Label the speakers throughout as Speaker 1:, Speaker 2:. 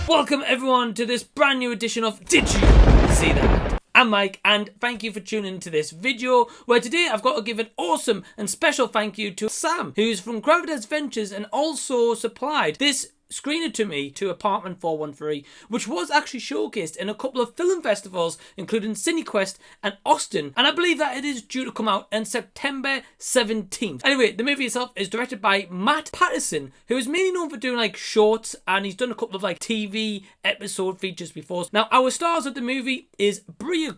Speaker 1: Welcome everyone to this brand new edition of Did You See That? I'm Mike and thank you for tuning into this video where today I've got to give an awesome and special thank you to Sam, who's from Guerra Ventures and also supplied this screener to me to Apartment 413, which was actually showcased in a couple of film festivals including CineQuest and Austin, and I believe that it is due to come out on September 17th. Anyway, the movie itself is directed by Matt Patterson, who is mainly known for doing like shorts, and he's done a couple of like TV episode features before. Now our stars of the movie is Brea,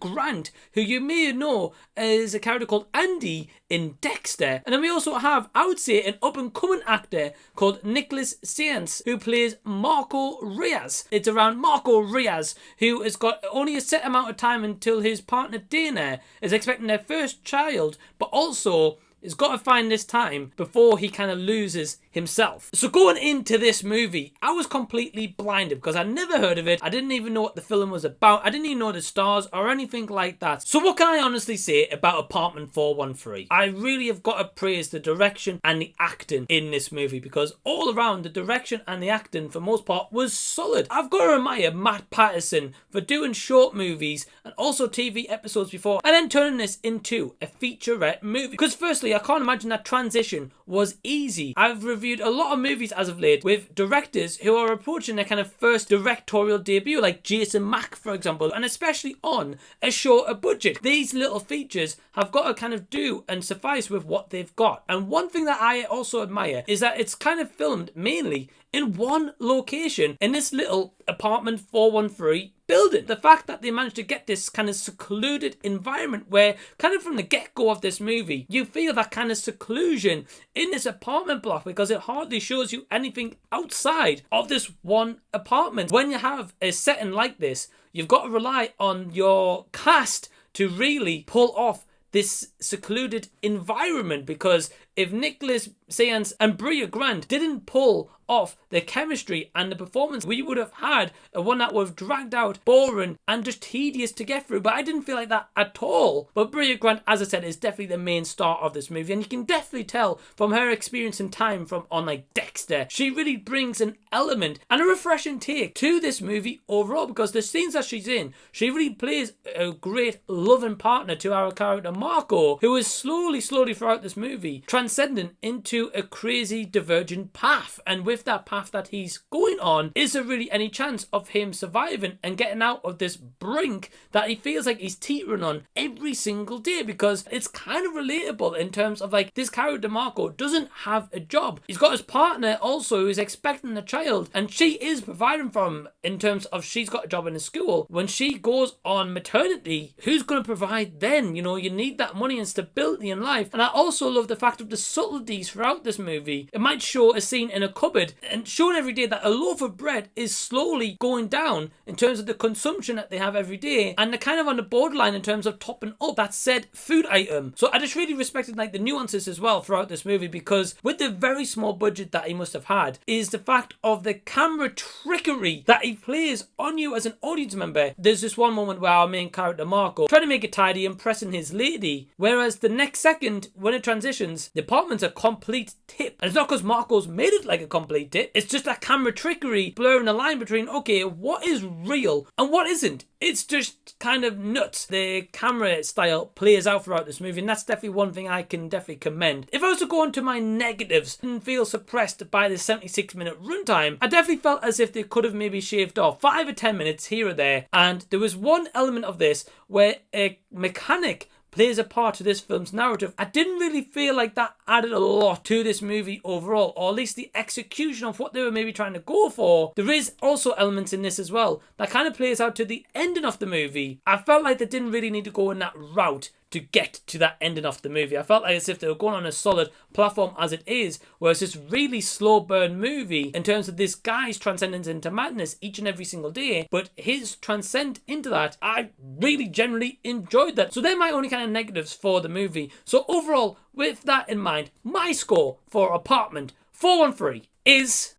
Speaker 1: who you may know as a character called Andy in Dexter, and then we also have, I would say, an up and coming actor called Nicholas Saenz, who plays Marco Reyes. It's around Marco Reyes, who has got only a set amount of time until his partner Dana is expecting their first child, but also has got to find this time before he kind of loses himself. So going into this movie, I was completely blinded because I never heard of it. I didn't even know what the film was about. I didn't even know the stars or anything like that. So what can I honestly say about Apartment 413? I really have got to praise the direction and the acting in this movie, because all around the direction and the acting for most part was solid. I've got to admire Matt Patterson for doing short movies and also TV episodes before and then turning this into a featurette movie, because firstly I can't imagine that transition was easy. I've reviewed a lot of movies as of late with directors who are approaching their kind of first directorial debut, like Jason Mack for example, and especially on a shorter budget. These little features have got to kind of do and suffice with what they've got. And one thing that I also admire is that it's kind of filmed mainly in one location in this little Apartment 413 building. The fact that they managed to get this kind of secluded environment where kind of from the get-go of this movie you feel that kind of seclusion in this apartment block, because it hardly shows you anything outside of this one apartment. When you have a setting like this, you've got to rely on your cast to really pull off this secluded environment, because if Nicholas Saenz and Brea didn't pull off the chemistry and the performance, we would have had a one that was dragged out, boring and just tedious to get through. But I didn't feel like that at all. But Brea, as I said, is definitely the main star of this movie, and you can definitely tell from her experience and time from on like Dexter, she really brings an element and a refreshing take to this movie overall, because the scenes that she's in, she really plays a great loving partner to our character Marco, who is slowly throughout this movie transcending into a crazy divergent path. And with that path that he's going on, is there really any chance of him surviving and getting out of this brink that he feels like he's teetering on every single day? Because it's kind of relatable in terms of like, this character Marco doesn't have a job. He's got his partner also who's expecting a child, and she is providing for him in terms of she's got a job in a school. When she goes on maternity, who's going to provide then? You know, you need that money and stability in life. And I also love the fact of the subtleties throughout this movie. It might show a scene in a cupboard and showing every day that a loaf of bread is slowly going down in terms of the consumption that they have every day, and they're kind of on the borderline in terms of topping up that said food item. So I just really respected like the nuances as well throughout this movie, because with the very small budget that he must have had is the fact of the camera trickery that he plays on you as an audience member. There's this one moment where our main character Marco trying to make it tidy and pressing his lady, whereas the next second when it transitions, the apartment's a complete tip. And it's not because Marco's made it like a complete tip, it's just that camera trickery blurring the line between okay, what is real and what isn't. It's just kind of nuts. The camera style plays out throughout this movie, and that's definitely one thing I can definitely commend. If I was to go on to my negatives, I didn't feel suppressed by the 76-minute runtime. I definitely felt as if they could have maybe shaved off 5 or 10 minutes here or there, and there was one element of this where a mechanic plays a part to this film's narrative. I didn't really feel like that added a lot to this movie overall, or at least the execution of what they were maybe trying to go for. There is also elements in this as well that kind of plays out to the ending of the movie. I felt like they didn't really need to go in that route to get to that ending of the movie. I felt like as if they were going on a solid platform as it is, whereas this really slow burn movie in terms of this guy's transcendence into madness each and every single day, but his transcend into that, I really generally enjoyed that. So they're my only kind of negatives for the movie. So overall, with that in mind, my score for Apartment 413 is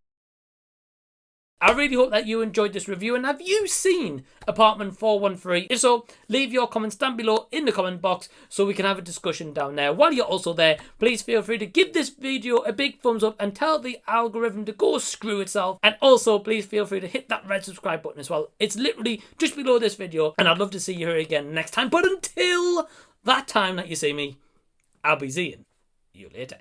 Speaker 1: I really hope that you enjoyed this review, and have you seen Apartment 413? If so, leave your comments down below in the comment box so we can have a discussion down there. While you're also there, please feel free to give this video a big thumbs up and tell the algorithm to go screw itself. And also, please feel free to hit that red subscribe button as well. It's literally just below this video, and I'd love to see you here again next time. But until that time that you see me, I'll be seeing you later.